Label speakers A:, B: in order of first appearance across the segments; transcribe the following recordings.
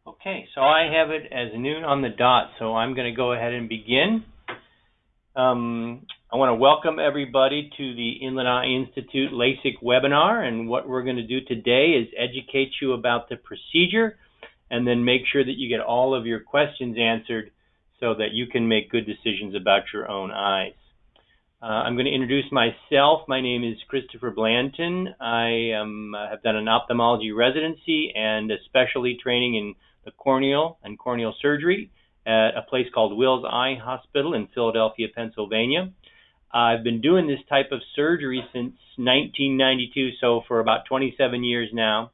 A: Okay, so I have it as noon on the dot, so I'm going to go ahead and begin. I want to welcome everybody to the Inland Eye Institute LASIK webinar, and what we're going to do today is educate you about the procedure and then make sure that you get all of your questions answered so that you can make good decisions about your own eyes. I'm going to introduce myself. My name is Christopher Blanton. I have done an ophthalmology residency and a specialty training in the corneal and corneal surgery at a place called Wills Eye Hospital in Philadelphia, Pennsylvania. I've been doing this type of surgery since 1992, so for about 27 years now.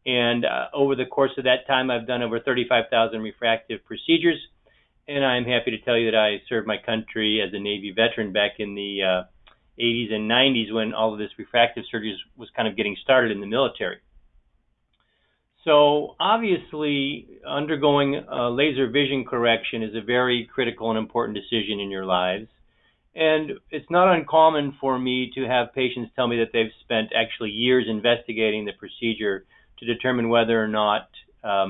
A: And over the course of that time, I've done over 35,000 refractive procedures. And I'm happy to tell you that I served my country as a Navy veteran back in the 80s and 90s when all of this refractive surgery was kind of getting started in the military. So obviously, undergoing laser vision correction is a very critical and important decision in your lives. And it's not uncommon for me to have patients tell me that they've spent actually years investigating the procedure to determine whether or not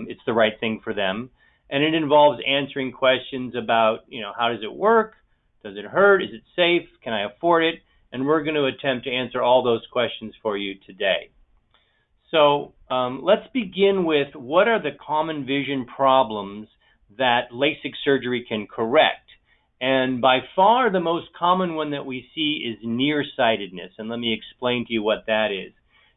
A: it's the right thing for them. And it involves answering questions about, how does it work? Does it hurt? Is it safe? Can I afford it? And we're going to attempt to answer all those questions for you today. So let's begin with what are the common vision problems that LASIK surgery can correct. And by far the most common one that we see is nearsightedness. And let me explain to you what that is.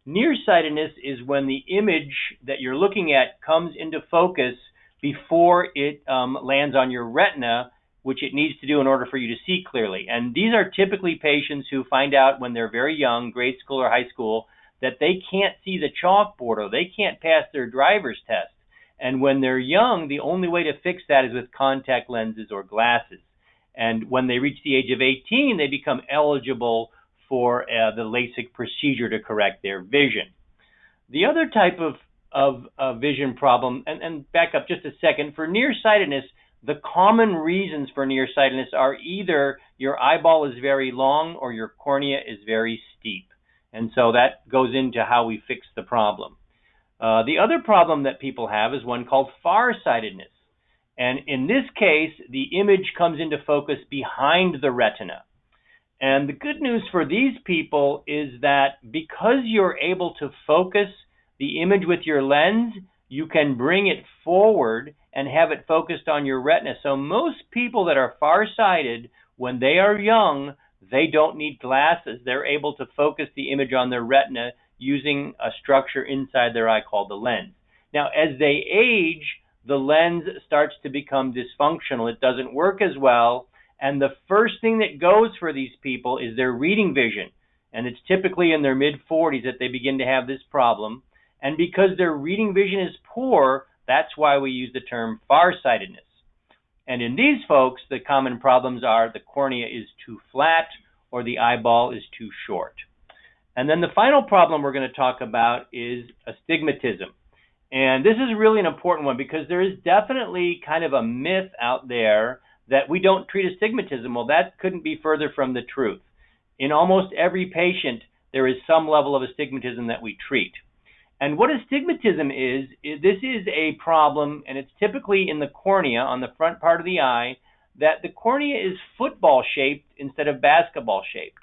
A: Nearsightedness is when the image that you're looking at comes into focus before it lands on your retina, which it needs to do in order for you to see clearly. And these are typically patients who find out when they're very young, grade school or high school, that they can't see the chalkboard or they can't pass their driver's test. And when they're young, the only way to fix that is with contact lenses or glasses. And when they reach the age of 18, they become eligible for the LASIK procedure to correct their vision. The other type of vision problem, and back up just a second, for nearsightedness, the common reasons for nearsightedness are either your eyeball is very long or your cornea is very steep. And so that goes into how we fix the problem. The other problem that people have is one called farsightedness. And in this case, the image comes into focus behind the retina. And the good news for these people is that because you're able to focus the image with your lens, you can bring it forward and have it focused on your retina. So most people that are farsighted, when they are young, they don't need glasses. They're able to focus the image on their retina using a structure inside their eye called the lens. Now, as they age, the lens starts to become dysfunctional. It doesn't work as well. And the first thing that goes for these people is their reading vision. And it's typically in their mid-40s that they begin to have this problem. And because their reading vision is poor, that's why we use the term farsightedness. And in these folks, the common problems are the cornea is too flat or the eyeball is too short. And then the final problem we're going to talk about is astigmatism. And this is really an important one because there is definitely kind of a myth out there that we don't treat astigmatism. Well, that couldn't be further from the truth. In almost every patient, there is some level of astigmatism that we treat. And what astigmatism is this is a problem, and it's typically in the cornea, on the front part of the eye, that the cornea is football-shaped instead of basketball-shaped.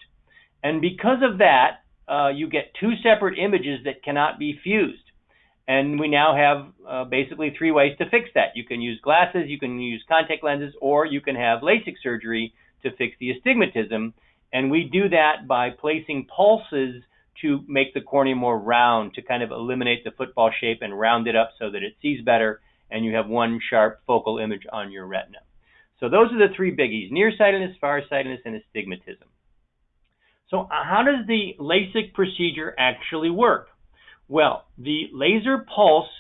A: And because of that, you get two separate images that cannot be fused. And we now have basically three ways to fix that. You can use glasses, you can use contact lenses, or you can have LASIK surgery to fix the astigmatism. And we do that by placing pulses to make the cornea more round, to kind of eliminate the football shape and round it up so that it sees better and you have one sharp focal image on your retina. So those are the three biggies: nearsightedness, farsightedness, and astigmatism. So how does the LASIK procedure actually work? Well, the laser pulse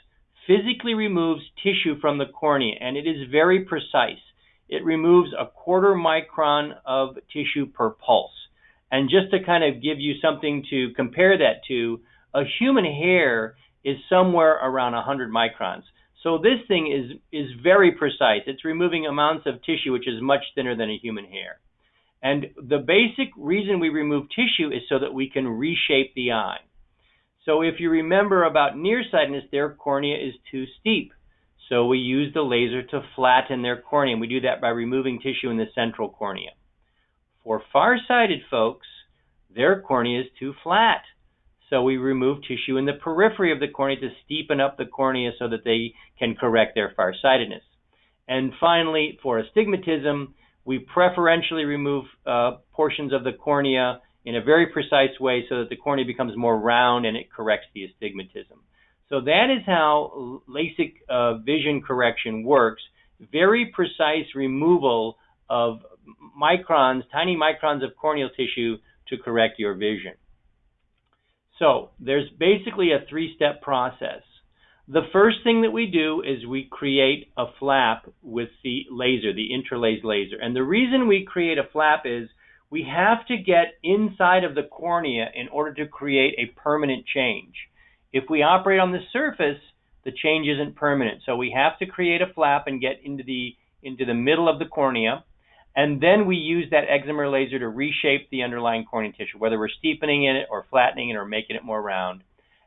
A: physically removes tissue from the cornea, and it is very precise. It removes a 1/4 micron of tissue per pulse. And just to kind of give you something to compare that to, a human hair is somewhere around 100 microns. So this thing is very precise. It's removing amounts of tissue which is much thinner than a human hair. And the basic reason we remove tissue is so that we can reshape the eye. So if you remember about nearsightedness, their cornea is too steep. So we use the laser to flatten their cornea, and we do that by removing tissue in the central cornea. For farsighted folks, their cornea is too flat. So we remove tissue in the periphery of the cornea to steepen up the cornea so that they can correct their farsightedness. And finally, for astigmatism, we preferentially remove portions of the cornea in a very precise way so that the cornea becomes more round and it corrects the astigmatism. So that is how LASIK vision correction works. Very precise removal of microns, tiny microns of corneal tissue to correct your vision. So there's basically a three-step process. The first thing that we do is we create a flap with the laser, the interlased laser. And the reason we create a flap is we have to get inside of the cornea in order to create a permanent change. If we operate on the surface, the change isn't permanent. So we have to create a flap and get into the middle of the cornea. And then we use that excimer laser to reshape the underlying corneal tissue, whether we're steepening it or flattening it or making it more round.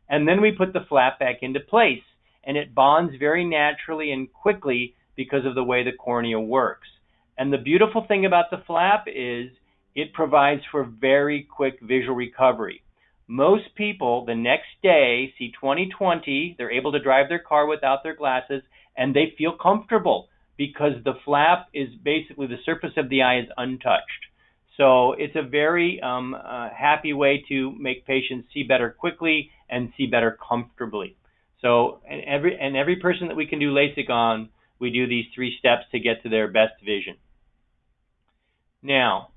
A: And then we put the flap back into place, and it bonds very naturally and quickly because of the way the cornea works. And the beautiful thing about the flap is it provides for very quick visual recovery. Most people the next day see 20/20, they're able to drive their car without their glasses, and they feel comfortable because the flap is basically the surface of the eye is untouched. So it's a very happy way to make patients see better quickly and see better comfortably. So every person that we can do LASIK on, we do these three steps to get to their best vision. Now,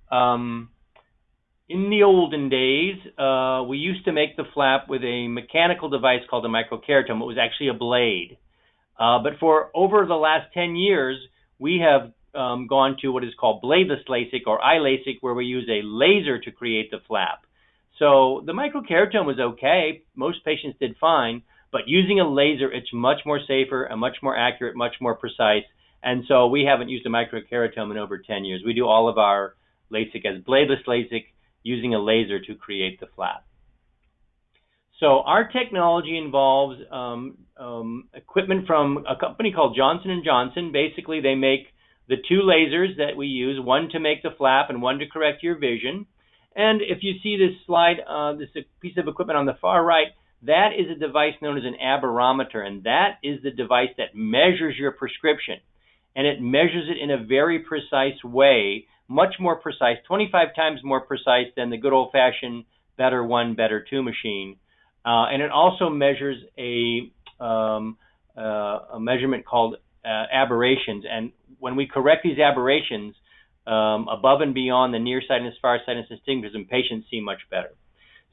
A: in the olden days, we used to make the flap with a mechanical device called a microkeratome. It was actually a blade. But for over the last 10 years, we have gone to what is called bladeless LASIK or iLASIK, where we use a laser to create the flap. So the microkeratome was okay. Most patients did fine. But using a laser, it's much more safer and much more accurate, much more precise. And so we haven't used a microkeratome in over 10 years. We do all of our LASIK as bladeless LASIK using a laser to create the flap. So our technology involves equipment from a company called Johnson & Johnson. Basically, they make the two lasers that we use, one to make the flap and one to correct your vision. And if you see this slide, this piece of equipment on the far right, that is a device known as an aberrometer, and that is the device that measures your prescription. And it measures it in a very precise way, much more precise, 25 times more precise than the good old-fashioned better 1, better 2 machine. And it also measures a measurement called aberrations. And when we correct these aberrations above and beyond the nearsightedness, farsightedness, astigmatism, patients see much better.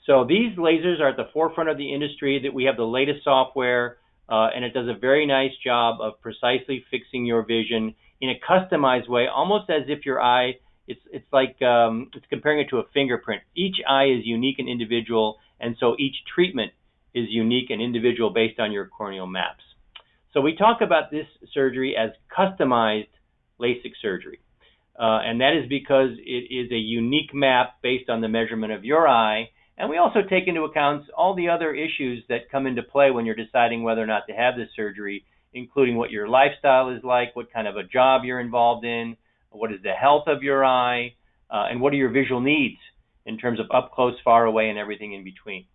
A: So these lasers are at the forefront of the industry. That we have the latest software, and it does a very nice job of precisely fixing your vision in a customized way, almost as if your eye, it's like it's comparing it to a fingerprint. Each eye is unique and individual, and so each treatment is unique and individual based on your corneal maps. So we talk about this surgery as customized LASIK surgery. And that is because it is a unique map based on the measurement of your eye. And we also take into account all the other issues that come into play when you're deciding whether or not to have this surgery, including what your lifestyle is like, what kind of a job you're involved in, what is the health of your eye, and what are your visual needs in terms of up close, far away, and everything in between.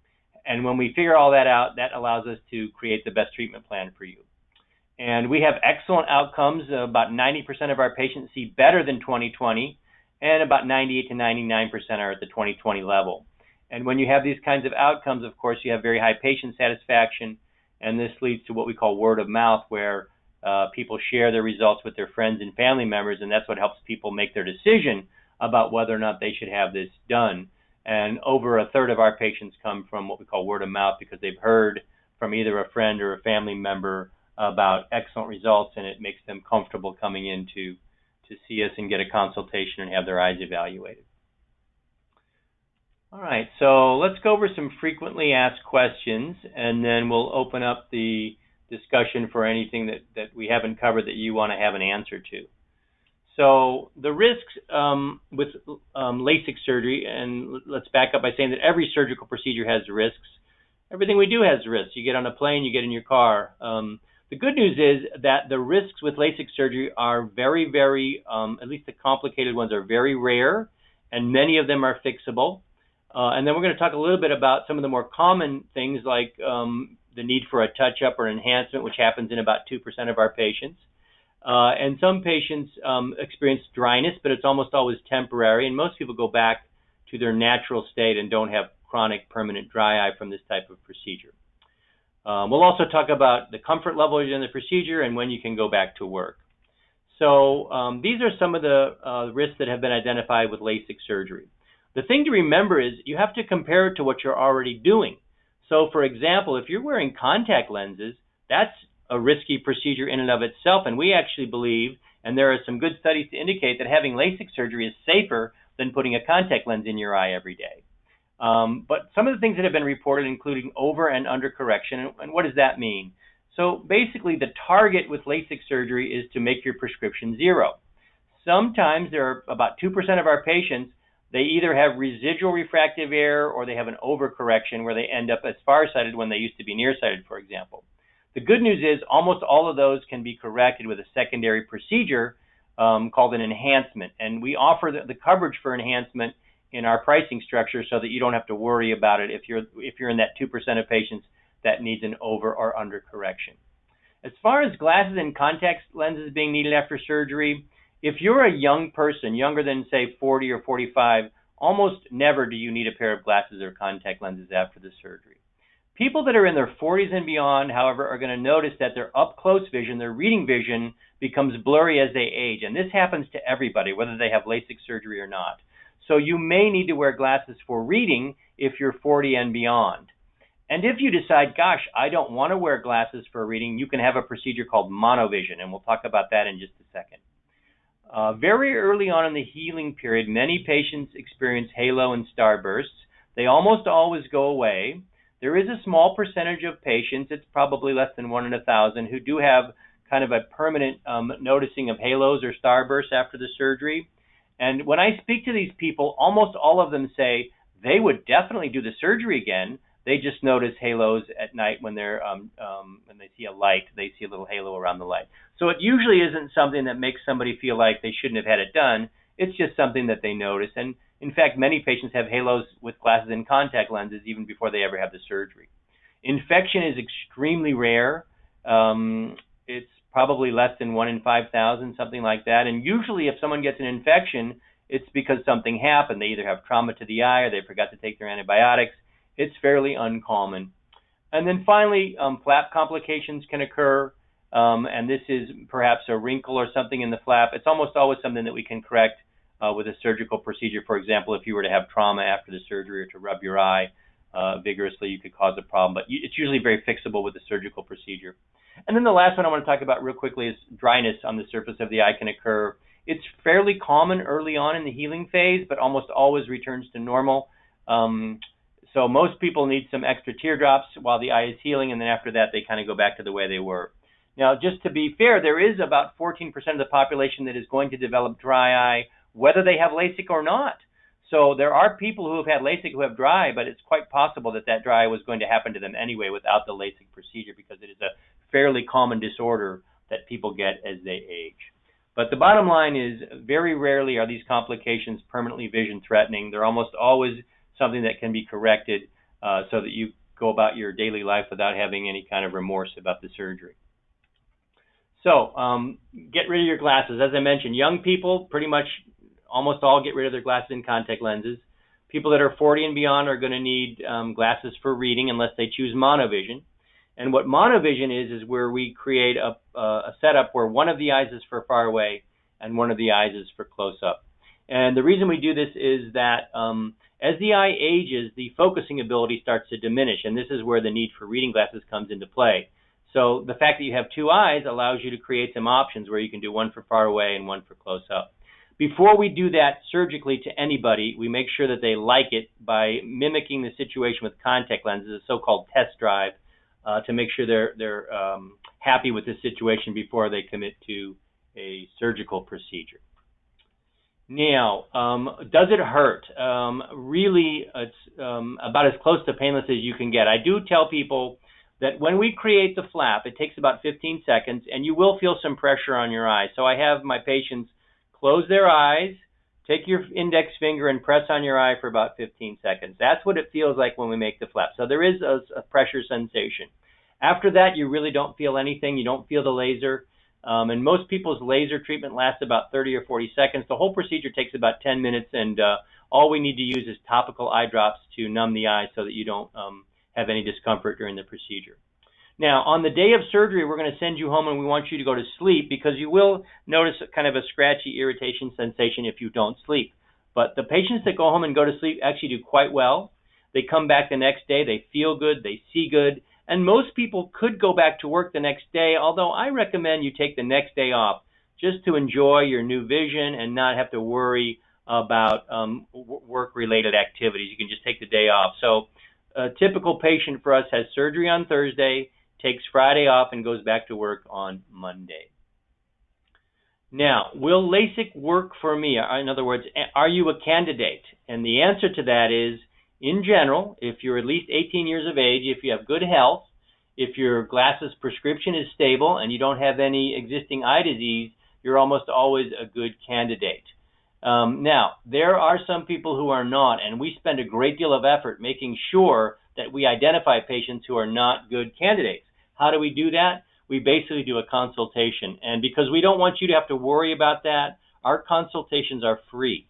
A: And when we figure all that out, that allows us to create the best treatment plan for you. And we have excellent outcomes. About 90% of our patients see better than 20/20, and about 98 to 99% are at the 20/20 level. And when you have these kinds of outcomes, of course, you have very high patient satisfaction, and this leads to what we call word of mouth, where people share their results with their friends and family members, and that's what helps people make their decision about whether or not they should have this done. And over a third of our patients come from what we call word of mouth because they've heard from either a friend or a family member about excellent results, and it makes them comfortable coming in to see us and get a consultation and have their eyes evaluated. All right, so let's go over some frequently asked questions, and then we'll open up the discussion for anything that we haven't covered that you want to have an answer to. So the risks with LASIK surgery, and let's back up by saying that every surgical procedure has risks. Everything we do has risks. You get on a plane, you get in your car. The good news is that the risks with LASIK surgery are very, very, at least the complicated ones are very rare, and many of them are fixable. And then we're going to talk a little bit about some of the more common things like the need for a touch-up or enhancement, which happens in about 2% of our patients. And some patients experience dryness, but it's almost always temporary, and most people go back to their natural state and don't have chronic permanent dry eye from this type of procedure. We'll also talk about the comfort level in the procedure and when you can go back to work. So these are some of the risks that have been identified with LASIK surgery. The thing to remember is you have to compare it to what you're already doing. So for example, if you're wearing contact lenses, that's a risky procedure in and of itself, and we actually believe, and there are some good studies to indicate, that having LASIK surgery is safer than putting a contact lens in your eye every day. But some of the things that have been reported, including over and under correction, and what does that mean? So basically the target with LASIK surgery is to make your prescription zero. Sometimes there are about 2% of our patients, they either have residual refractive error or they have an overcorrection where they end up as farsighted when they used to be nearsighted, for example. The good news is almost all of those can be corrected with a secondary procedure called an enhancement. And we offer the coverage for enhancement in our pricing structure so that you don't have to worry about it if you're in that 2% of patients that needs an over or under correction. As far as glasses and contact lenses being needed after surgery, if you're a young person, younger than say 40 or 45, almost never do you need a pair of glasses or contact lenses after the surgery. People that are in their 40s and beyond, however, are going to notice that their up-close vision, their reading vision, becomes blurry as they age. And this happens to everybody, whether they have LASIK surgery or not. So you may need to wear glasses for reading if you're 40 and beyond. And if you decide, gosh, I don't want to wear glasses for reading, you can have a procedure called monovision, and we'll talk about that in just a second. Very early on in the healing period, many patients experience halo and starbursts. They almost always go away. There is a small percentage of patients, it's probably less than 1 in 1,000, who do have kind of a permanent noticing of halos or starbursts after the surgery. And when I speak to these people, almost all of them say they would definitely do the surgery again. They just notice halos at night when they're when they see a light, they see a little halo around the light. So it usually isn't something that makes somebody feel like they shouldn't have had it done. It's just something that they notice. And in fact, many patients have halos with glasses and contact lenses even before they ever have the surgery. Infection is extremely rare. It's probably less than 1 in 5,000, something like that. And usually if someone gets an infection, it's because something happened. They either have trauma to the eye or they forgot to take their antibiotics. It's fairly uncommon. And then finally, flap complications can occur. And this is perhaps a wrinkle or something in the flap. It's almost always something that we can correct with a surgical procedure. For example, if you were to have trauma after the surgery or to rub your eye vigorously, you could cause a problem. But it's usually very fixable with a surgical procedure. And then the last one I want to talk about real quickly is dryness on the surface of the eye can occur. It's fairly common early on in the healing phase, but almost always returns to normal. So most people need some extra teardrops while the eye is healing, and then after that they kind of go back to the way they were. Now, just to be fair, there is about 14% of the population that is going to develop dry eye, whether they have LASIK or not. So there are people who have had LASIK who have dry, but it's quite possible that that dry eye was going to happen to them anyway without the LASIK procedure, because it is a fairly common disorder that people get as they age. But the bottom line is very rarely are these complications permanently vision threatening. They're almost always something that can be corrected so that you go about your daily life without having any kind of remorse about the surgery. So get rid of your glasses. As I mentioned, young people pretty much almost all get rid of their glasses and contact lenses. People that are 40 and beyond are going to need glasses for reading unless they choose monovision. And what monovision is where we create a setup where one of the eyes is for far away and one of the eyes is for close up. And the reason we do this is that as the eye ages, the focusing ability starts to diminish, and this is where the need for reading glasses comes into play. So the fact that you have two eyes allows you to create some options where you can do one for far away and one for close up. Before we do that surgically to anybody, we make sure that they like it by mimicking the situation with contact lenses, a so-called test drive, to make sure they're happy with the situation before they commit to a surgical procedure. Now, does it hurt? Really, it's about as close to painless as you can get. I do tell people that when we create the flap, it takes about 15 seconds, and you will feel some pressure on your eye. So I have my patients close their eyes, take your index finger and press on your eye for about 15 seconds. That's what it feels like when we make the flap. So there is a pressure sensation. After that, you really don't feel anything. You don't feel the laser. And most people's laser treatment lasts about 30 or 40 seconds. The whole procedure takes about 10 minutes, and all we need to use is topical eye drops to numb the eye so that you don't have any discomfort during the procedure. Now, on the day of surgery, we're going to send you home and we want you to go to sleep because you will notice kind of a scratchy irritation sensation if you don't sleep. But the patients that go home and go to sleep actually do quite well. They come back the next day, they feel good, they see good, and most people could go back to work the next day, although I recommend you take the next day off just to enjoy your new vision and not have to worry about work-related activities. You can just take the day off. So a typical patient for us has surgery on Thursday, takes Friday off, and goes back to work on Monday. Now, will LASIK work for me? In other words, are you a candidate? And the answer to that is, in general, if you're at least 18 years of age, if you have good health, if your glasses prescription is stable and you don't have any existing eye disease, you're almost always a good candidate. Now, there are some people who are not, and we spend a great deal of effort making sure that we identify patients who are not good candidates. How do we do that? We basically do a consultation. And because we don't want you to have to worry about that, our consultations are free.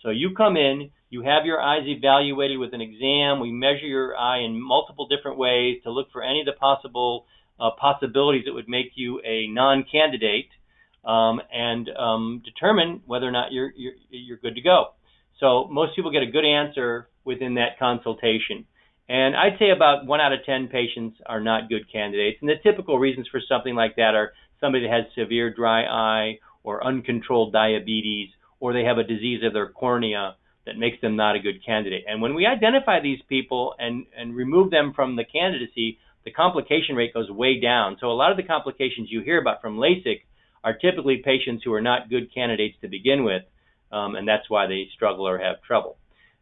A: So you come in, you have your eyes evaluated with an exam. We measure your eye in multiple different ways to look for any of the possible possibilities that would make you a non-candidate, and determine whether or not you're good to go. So most people get a good answer within that consultation. And I'd say about 1 out of 10 patients are not good candidates. And the typical reasons for something like that are somebody that has severe dry eye or uncontrolled diabetes, or they have a disease of their cornea that makes them not a good candidate. And when we identify these people and remove them from the candidacy, the complication rate goes way down. So a lot of the complications you hear about from LASIK are typically patients who are not good candidates to begin with, and that's why they struggle or have trouble.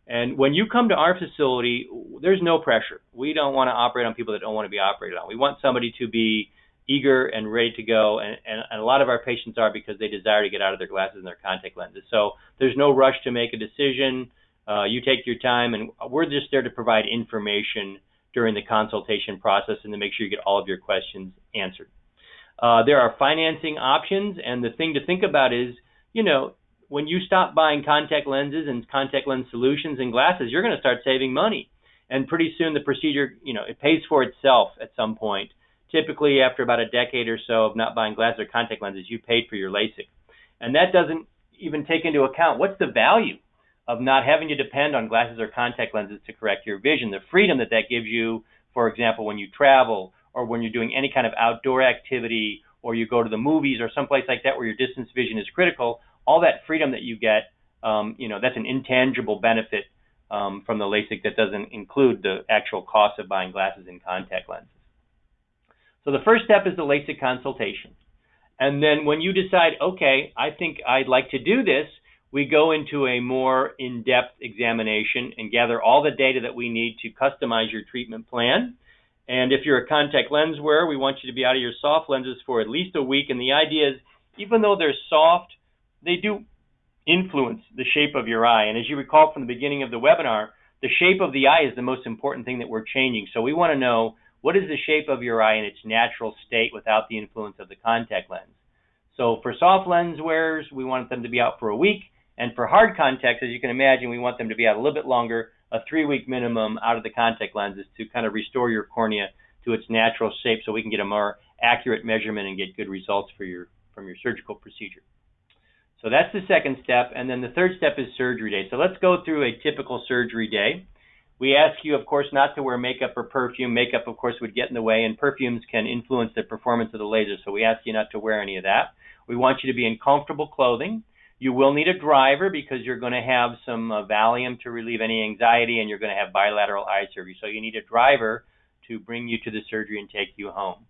A: And when you come to our facility, there's no pressure. We don't want to operate on people that don't want to be operated on. We want somebody to be eager and ready to go, and a lot of our patients are because they desire to get out of their glasses and their contact lenses. So there's no rush to make a decision. You take your time, and we're just there to provide information during the consultation process and to make sure you get all of your questions answered. There are financing options, and the thing to think about is, when you stop buying contact lenses and contact lens solutions and glasses, you're going to start saving money. And pretty soon the procedure, it pays for itself at some point. Typically after about a decade or so of not buying glasses or contact lenses, you paid for your LASIK. And that doesn't even take into account what's the value of not having to depend on glasses or contact lenses to correct your vision, the freedom that gives you, for example, when you travel or when you're doing any kind of outdoor activity, or you go to the movies or someplace like that where your distance vision is critical. All that freedom that you get, that's an intangible benefit from the LASIK that doesn't include the actual cost of buying glasses and contact lenses. So the first step is the LASIK consultation. And then when you decide, okay, I think I'd like to do this, we go into a more in-depth examination and gather all the data that we need to customize your treatment plan. And if you're a contact lens wearer, we want you to be out of your soft lenses for at least a week. And the idea is, even though they're soft, they do influence the shape of your eye. And as you recall from the beginning of the webinar, the shape of the eye is the most important thing that we're changing. So we want to know, what is the shape of your eye in its natural state without the influence of the contact lens? So for soft lens wearers, we want them to be out for a week. And for hard contacts, as you can imagine, we want them to be out a little bit longer, a 3-week minimum out of the contact lenses to kind of restore your cornea to its natural shape so we can get a more accurate measurement and get good results from your surgical procedure. So that's the second step. And then the third step is surgery day. So let's go through a typical surgery day. We ask you, of course, not to wear makeup or perfume. Makeup, of course, would get in the way, and perfumes can influence the performance of the laser. So we ask you not to wear any of that. We want you to be in comfortable clothing. You will need a driver because you're going to have some Valium to relieve any anxiety, and you're going to have bilateral eye surgery. So you need a driver to bring you to the surgery and take you home.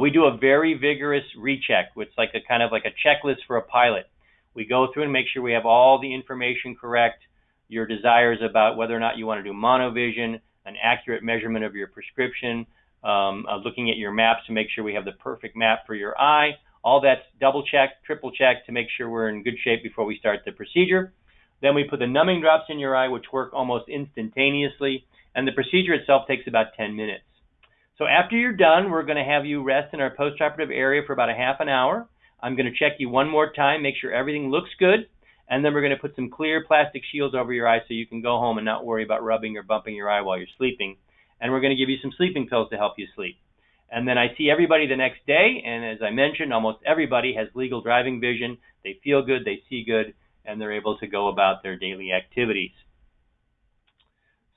A: We do a very vigorous recheck, which is like a kind of like a checklist for a pilot. We go through and make sure we have all the information correct, your desires about whether or not you want to do monovision, an accurate measurement of your prescription, looking at your maps to make sure we have the perfect map for your eye. All that's double checked, triple checked to make sure we're in good shape before we start the procedure. Then we put the numbing drops in your eye, which work almost instantaneously, and the procedure itself takes about 10 minutes. So after you're done, we're going to have you rest in our postoperative area for about a half an hour. I'm going to check you one more time, make sure everything looks good, and then we're going to put some clear plastic shields over your eyes so you can go home and not worry about rubbing or bumping your eye while you're sleeping. And we're going to give you some sleeping pills to help you sleep. And then I see everybody the next day, and as I mentioned, almost everybody has legal driving vision. They feel good, they see good, and they're able to go about their daily activities.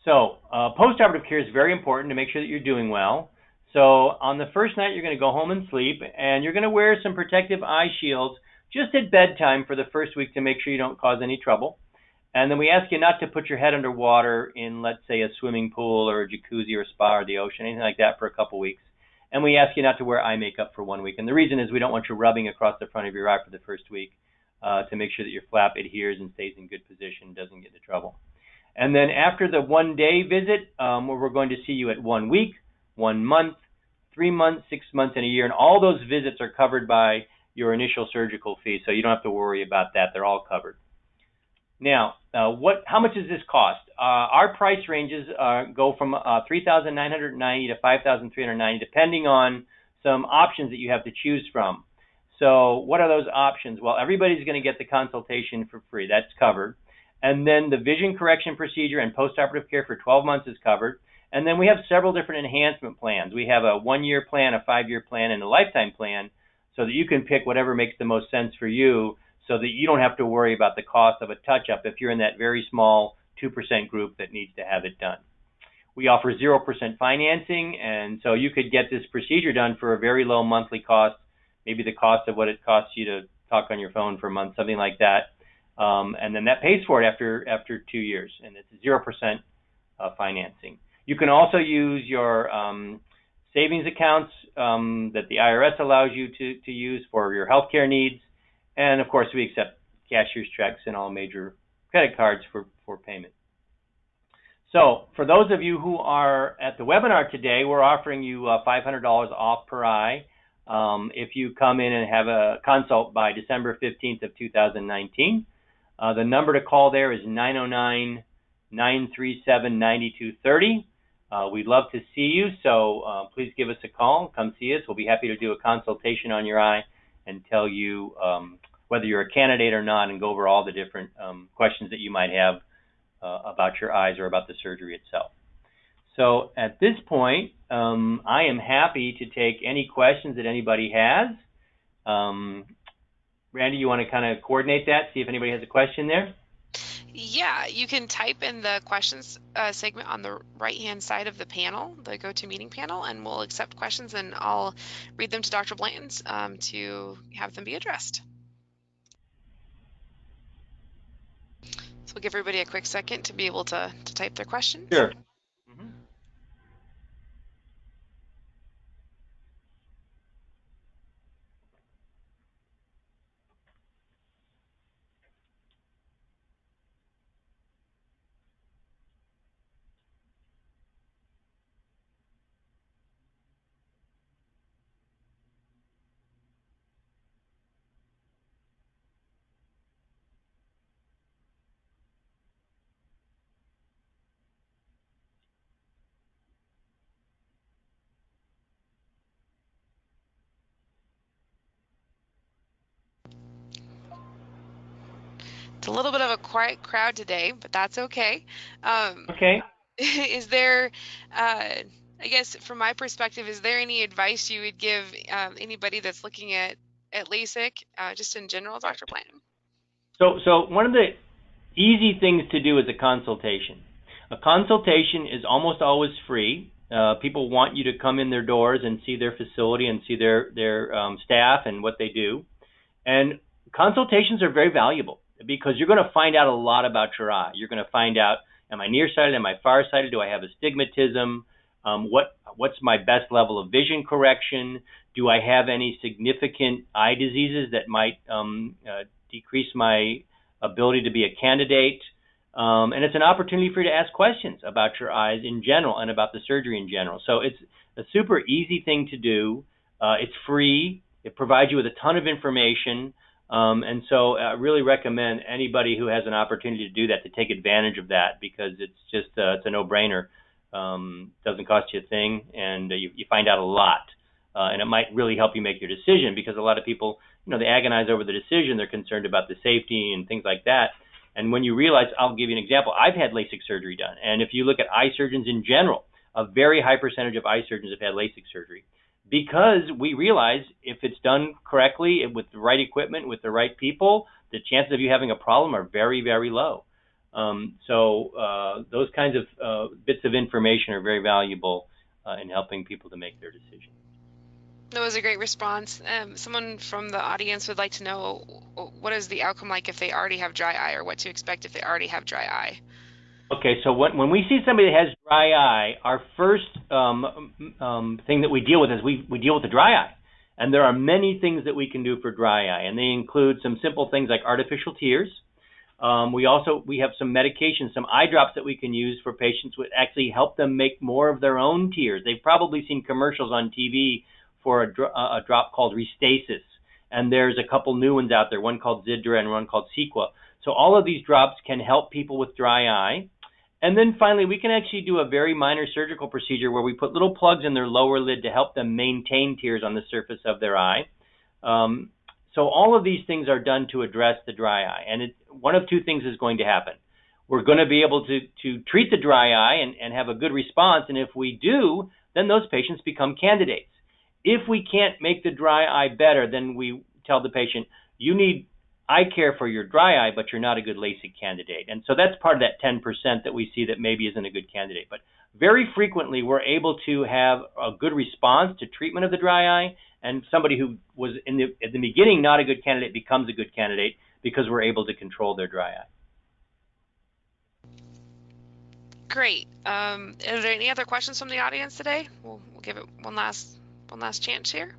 A: So postoperative care is very important to make sure that you're doing well. So on the first night, you're going to go home and sleep, and you're going to wear some protective eye shields just at bedtime for the first week to make sure you don't cause any trouble. And then we ask you not to put your head underwater in, let's say, a swimming pool or a jacuzzi or a spa or the ocean, anything like that for a couple weeks. And we ask you not to wear eye makeup for 1 week. And the reason is we don't want you rubbing across the front of your eye for the first week to make sure that your flap adheres and stays in good position, doesn't get into trouble. And then after the 1-day visit, we're going to see you at 1 week, 1 month, 3 months, 6 months, and a year. And all those visits are covered by your initial surgical fee, so you don't have to worry about that. They're all covered. Now, how much does this cost? Our price ranges go from $3,990 to $5,390, depending on some options that you have to choose from. So what are those options? Well, everybody's going to get the consultation for free. That's covered. And then the vision correction procedure and postoperative care for 12 months is covered. And then we have several different enhancement plans. We have a 1-year plan, a 5-year plan, and a lifetime plan so that you can pick whatever makes the most sense for you so that you don't have to worry about the cost of a touch-up if you're in that very small 2% group that needs to have it done. We offer 0% financing, and so you could get this procedure done for a very low monthly cost, maybe the cost of what it costs you to talk on your phone for a month, something like that. And then that pays for it after 2 years, and it's 0% financing. You can also use your savings accounts that the IRS allows you to use for your healthcare needs. And of course, we accept cashier's checks and all major credit cards for payment. So for those of you who are at the webinar today, we're offering you $500 off per eye if you come in and have a consult by December 15th of 2019. The number to call there is 909-937-9230. We'd love to see you, so please give us a call. Come see us. We'll be happy to do a consultation on your eye and tell you whether you're a candidate or not and go over all the different questions that you might have about your eyes or about the surgery itself. So at this point, I am happy to take any questions that anybody has. Randy, you want to kind of coordinate that, see if anybody has a question there?
B: Yeah, you can type in the questions segment on the right-hand side of the panel, the GoToMeeting panel, and we'll accept questions, and I'll read them to Dr. Blanton's to have them be addressed. So we'll give everybody a quick second to be able to type their questions.
A: Sure.
B: It's a little bit of a quiet crowd today, but that's okay.
A: Okay.
B: Is there, I guess from my perspective, is there any advice you would give anybody that's looking at LASIK, just in general, Dr. Blanton?
A: So one of the easy things to do is a consultation. A consultation is almost always free. People want you to come in their doors and see their facility and see their staff and what they do. And consultations are very valuable because you're going to find out a lot about your eye. You're going to find out, am I nearsighted, am I farsighted, do I have astigmatism, what's my best level of vision correction, do I have any significant eye diseases that might decrease my ability to be a candidate. And it's an opportunity for you to ask questions about your eyes in general and about the surgery in general. So it's a super easy thing to do. It's free. It provides you with a ton of information. And so I really recommend anybody who has an opportunity to do that to take advantage of that, because it's just it's a no-brainer. Doesn't cost you a thing, and you find out a lot. And it might really help you make your decision, because a lot of people, they agonize over the decision. They're concerned about the safety and things like that. And when you realize, I'll give you an example. I've had LASIK surgery done. And if you look at eye surgeons in general, a very high percentage of eye surgeons have had LASIK surgery, because we realize if it's done correctly, with the right equipment, with the right people, the chances of you having a problem are very, very low. So those kinds of bits of information are very valuable in helping people to make their decision.
B: That was a great response. Someone from the audience would like to know, what is the outcome like if they already have dry eye, or what to expect if they already have dry eye?
A: Okay, so when we see somebody that has dry eye, our first thing that we deal with is we deal with the dry eye. And there are many things that we can do for dry eye, and they include some simple things like artificial tears. We have some medications, some eye drops that we can use for patients that actually help them make more of their own tears. They've probably seen commercials on TV for a drop called Restasis, and there's a couple new ones out there, one called Zidra and one called Sequa. So all of these drops can help people with dry eye. And then finally, we can actually do a very minor surgical procedure where we put little plugs in their lower lid to help them maintain tears on the surface of their eye. So all of these things are done to address the dry eye. And one of two things is going to happen. We're going to be able to treat the dry eye and have a good response. And if we do, then those patients become candidates. If we can't make the dry eye better, then we tell the patient, you need eye care for your dry eye, but you're not a good LASIK candidate. And so that's part of that 10% that we see that maybe isn't a good candidate. But very frequently, we're able to have a good response to treatment of the dry eye, and somebody who was at the beginning not a good candidate becomes a good candidate because we're able to control their dry eye.
B: Great. Are there any other questions from the audience today? We'll give it one last chance here.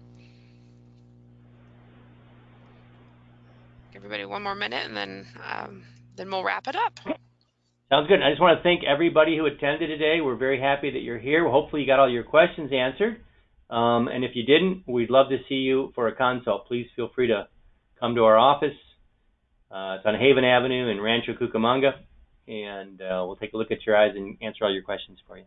B: Give everybody one more minute, and then we'll wrap it up.
A: Sounds good. I just want to thank everybody who attended today. We're very happy that you're here. Hopefully you got all your questions answered. And if you didn't, we'd love to see you for a consult. Please feel free to come to our office. It's on Haven Avenue in Rancho Cucamonga, and we'll take a look at your eyes and answer all your questions for you.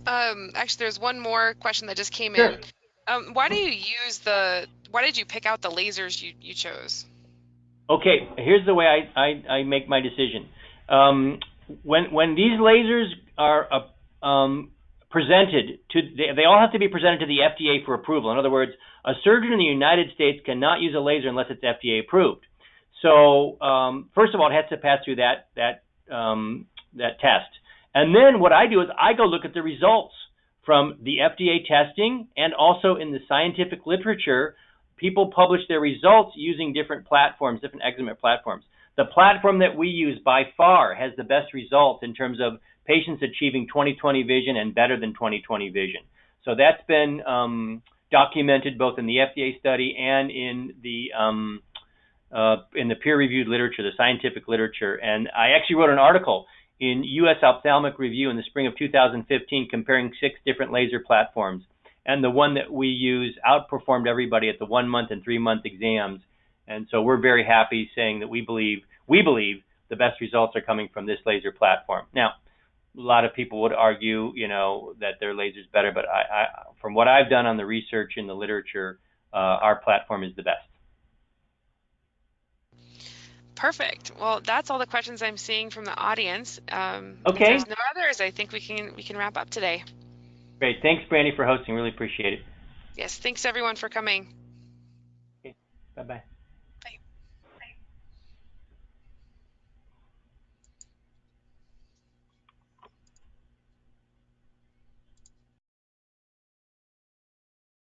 B: Actually, there's one more question that just came
A: Sure.
B: in. Why did you pick out the lasers you chose?
A: Okay, here's the way I make my decision. When these lasers are presented they all have to be presented to the FDA for approval. In other words, a surgeon in the United States cannot use a laser unless it's FDA approved. So first of all, it has to pass through that test. And then what I do is I go look at the results from the FDA testing, and also in the scientific literature, people publish their results using different platforms, different examination platforms. The platform that we use by far has the best results in terms of patients achieving 20/20 vision and better than 20/20 vision. So that's been documented both in the FDA study and in the peer-reviewed literature, the scientific literature. And I actually wrote an article in U.S. Ophthalmic Review in the spring of 2015 comparing 6 different laser platforms. And the one that we use outperformed everybody at the 1-month and 3-month exams. And so we're very happy saying that we believe the best results are coming from this laser platform. Now, a lot of people would argue, that their laser's better, but from what I've done on the research in the literature, our platform is the best.
B: Perfect. Well, that's all the questions I'm seeing from the audience.
A: Okay.
B: If there's no others, I think we can wrap up today.
A: Great. Thanks, Brandy, for hosting. Really appreciate it.
B: Yes. Thanks everyone for coming.
A: Okay. Bye-bye.